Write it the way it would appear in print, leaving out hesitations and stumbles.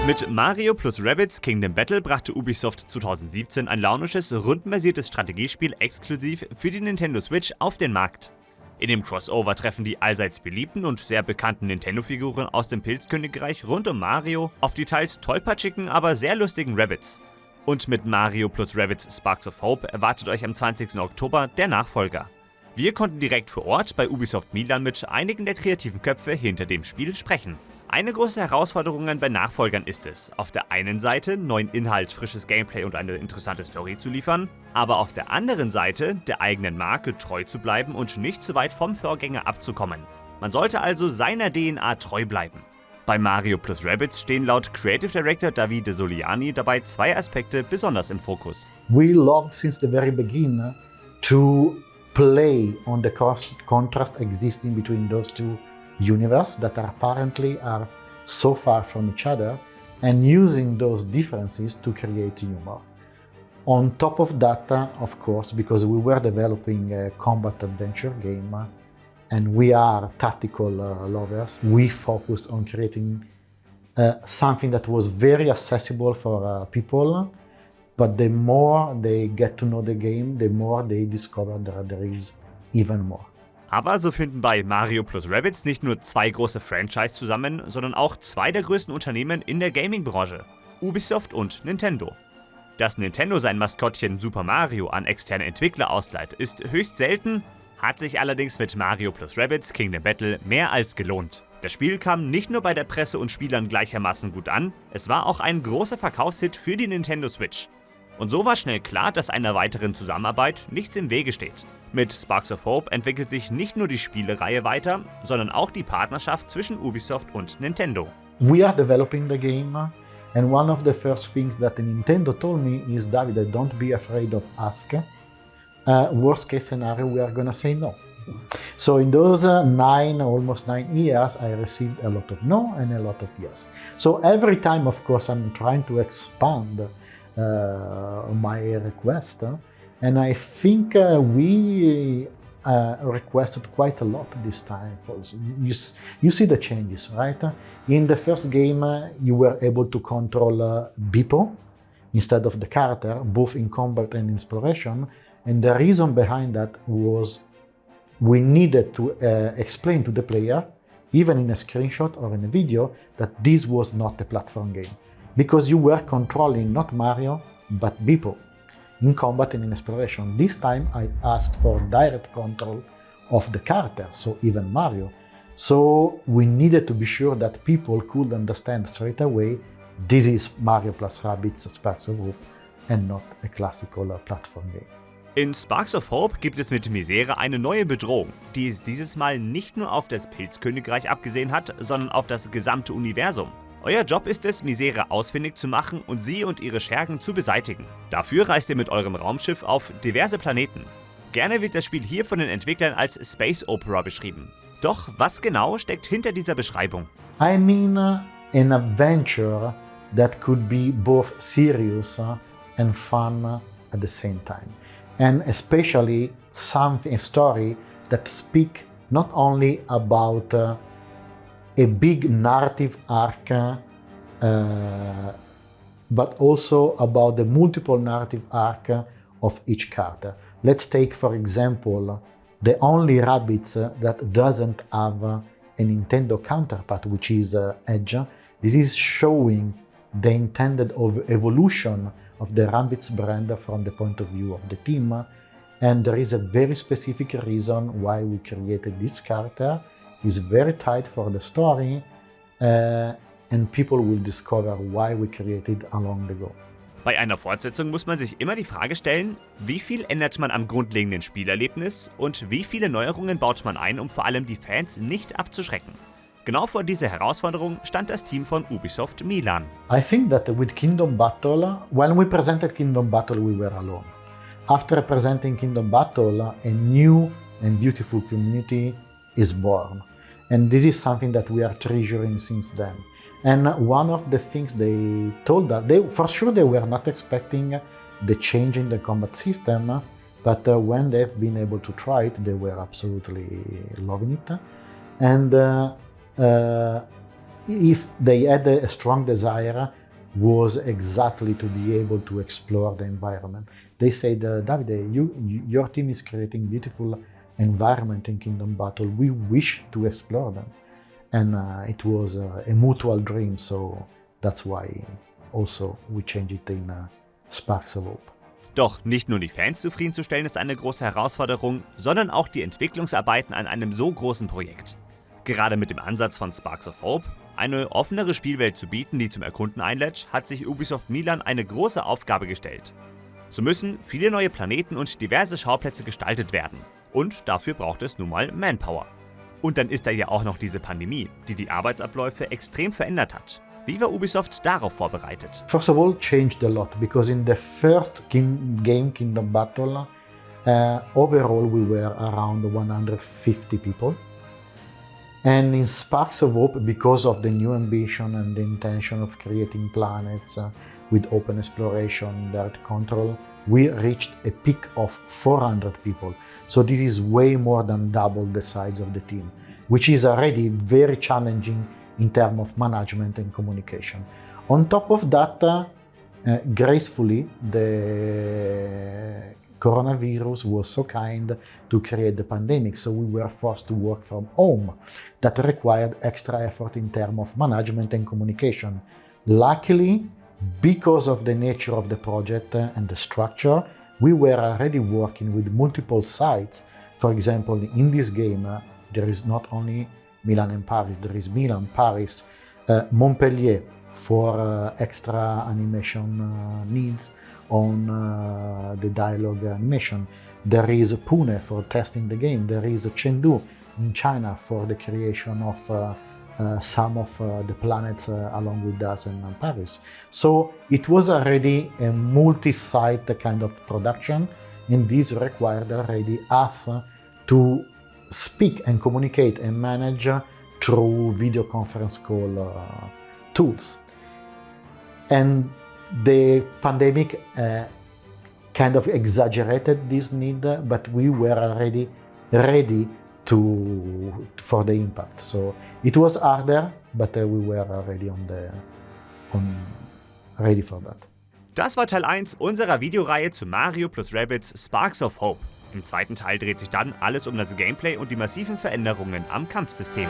Mit Mario plus Rabbids Kingdom Battle brachte Ubisoft 2017 ein launisches, rundenbasiertes Strategiespiel exklusiv für die Nintendo Switch auf den Markt. In dem Crossover treffen die allseits beliebten und sehr bekannten Nintendo-Figuren aus dem Pilzkönigreich rund um Mario auf die teils tollpatschigen, aber sehr lustigen Rabbids. Und mit Mario plus Rabbids Sparks of Hope erwartet euch am 20. Oktober der Nachfolger. Wir konnten direkt vor Ort bei Ubisoft Milan mit einigen der kreativen Köpfe hinter dem Spiel sprechen. Eine große Herausforderung bei Nachfolgern ist es, auf der einen Seite neuen Inhalt, frisches Gameplay und eine interessante Story zu liefern, aber auf der anderen Seite der eigenen Marke treu zu bleiben und nicht zu weit vom Vorgänger abzukommen. Man sollte also seiner DNA treu bleiben. Bei Mario plus Rabbids stehen laut Creative Director Davide Soliani dabei zwei Aspekte besonders im Fokus. We loved since the very beginning to play on the contrast existing between those two universes that apparently are so far from each other, and using those differences to create humor. On top of that, of course, because we were developing a combat adventure game and we are tactical lovers, we focused on creating something that was very accessible for people, but the more they get to know the game, the more they discover that there is even more. Aber so finden bei Mario plus Rabbids nicht nur zwei große Franchise zusammen, sondern auch zwei der größten Unternehmen in der Gaming-Branche, Ubisoft und Nintendo. Dass Nintendo sein Maskottchen Super Mario an externe Entwickler ausleiht, ist höchst selten, hat sich allerdings mit Mario plus Rabbids Kingdom Battle mehr als gelohnt. Das Spiel kam nicht nur bei der Presse und Spielern gleichermaßen gut an, es war auch ein großer Verkaufshit für die Nintendo Switch. Und so war schnell klar, dass einer weiteren Zusammenarbeit nichts im Wege steht. Mit Sparks of Hope entwickelt sich nicht nur die Spielereihe weiter, sondern auch die Partnerschaft zwischen Ubisoft und Nintendo. We are developing the game, and one of the first things that Nintendo told me is, Davide, don't be afraid of ask. Worst case scenario, we are gonna say no. So in those almost 9 years, I received a lot of no and a lot of yes. So every time, of course, I'm trying to expand my request, and I think we requested quite a lot this time. You see the changes, right? In the first game, you were able to control Beeple instead of the character, both in combat and exploration, and the reason behind that was we needed to explain to the player, even in a screenshot or in a video, that this was not a platform game. Because you were controlling not Mario, but Beeple in combat and in exploration. This time I asked for direct control of the character, so even Mario. So we needed to be sure that people could understand straight away this is Mario plus Rabbids Sparks of Hope and not a classical platform game. In Sparks of Hope gibt es mit Misere eine neue Bedrohung, die es dieses Mal nicht nur auf das Pilzkönigreich abgesehen hat, sondern auf das gesamte Universum. Euer Job ist es, Misere ausfindig zu machen und sie und ihre Schergen zu beseitigen. Dafür reist ihr mit eurem Raumschiff auf diverse Planeten. Gerne wird das Spiel hier von den Entwicklern als Space Opera beschrieben. Doch was genau steckt hinter dieser Beschreibung? I mean an adventure that could be both serious and fun at the same time. And especially a story that speaks not only about a big narrative arc, but also about the multiple narrative arc of each character. Let's take, for example, the only Rabbids that doesn't have a Nintendo counterpart, which is Edge. This is showing the intended evolution of the Rabbids brand from the point of view of the team. And there is a very specific reason why we created this character. Is very tight for the story, and people will discover why we created along the go. Bei einer Fortsetzung muss man sich immer die Frage stellen, wie viel ändert man am grundlegenden Spielerlebnis und wie viele Neuerungen baut man ein, um vor allem die Fans nicht abzuschrecken. Genau vor dieser Herausforderung stand das Team von Ubisoft Milan. I think that with Kingdom Battle, when we presented Kingdom Battle, we were alone. After presenting Kingdom Battle, a new and beautiful community is born. And this is something that we are treasuring since then. And one of the things they told us, for sure they were not expecting the change in the combat system, but when they've been able to try it, they were absolutely loving it. And if they had a strong desire, was exactly to be able to explore the environment. They said, Davide, your team is creating beautiful environment in Kingdom Battle. We wish to explore them. And it was a mutual dream, so that's why also we changed it in Sparks of Hope. Doch nicht nur die Fans zufriedenzustellen ist eine große Herausforderung, sondern auch die Entwicklungsarbeiten an einem so großen Projekt. Gerade mit dem Ansatz von Sparks of Hope, eine offenere Spielwelt zu bieten, die zum Erkunden einlädt, hat sich Ubisoft Milan eine große Aufgabe gestellt. So müssen viele neue Planeten und diverse Schauplätze gestaltet werden. Und dafür braucht es nun mal Manpower. Und dann ist da ja auch noch diese Pandemie, die die Arbeitsabläufe extrem verändert hat. Wie war Ubisoft darauf vorbereitet? First of all, changed a lot, because in the first game, Kingdom Battle, overall we were around 150 people. And in Sparks of Hope, because of the new ambition and the intention of creating planets with open exploration, direct control, we reached a peak of 400 people. So this is way more than double the size of the team, which is already very challenging in terms of management and communication. On top of that, gracefully, the coronavirus was so kind to create the pandemic, so we were forced to work from home. That required extra effort in terms of management and communication. Luckily, because of the nature of the project and the structure, we were already working with multiple sites. For example, in this game, there is not only Milan and Paris, there is Milan, Paris, Montpellier for extra animation needs on the dialogue animation. There is Pune for testing the game. There is Chengdu in China for the creation of some of the planets along with us in Paris. So it was already a multi-site kind of production, and this required already us to speak and communicate and manage through video conference call tools. And the pandemic kind of exaggerated this need, but we were already ready for the impact. So it was harder, but we were already ready for that. Das war Teil 1 unserer Videoreihe zu Mario plus Rabbids Sparks of Hope. Im zweiten Teil dreht sich dann alles um das Gameplay und die massiven Veränderungen am Kampfsystem.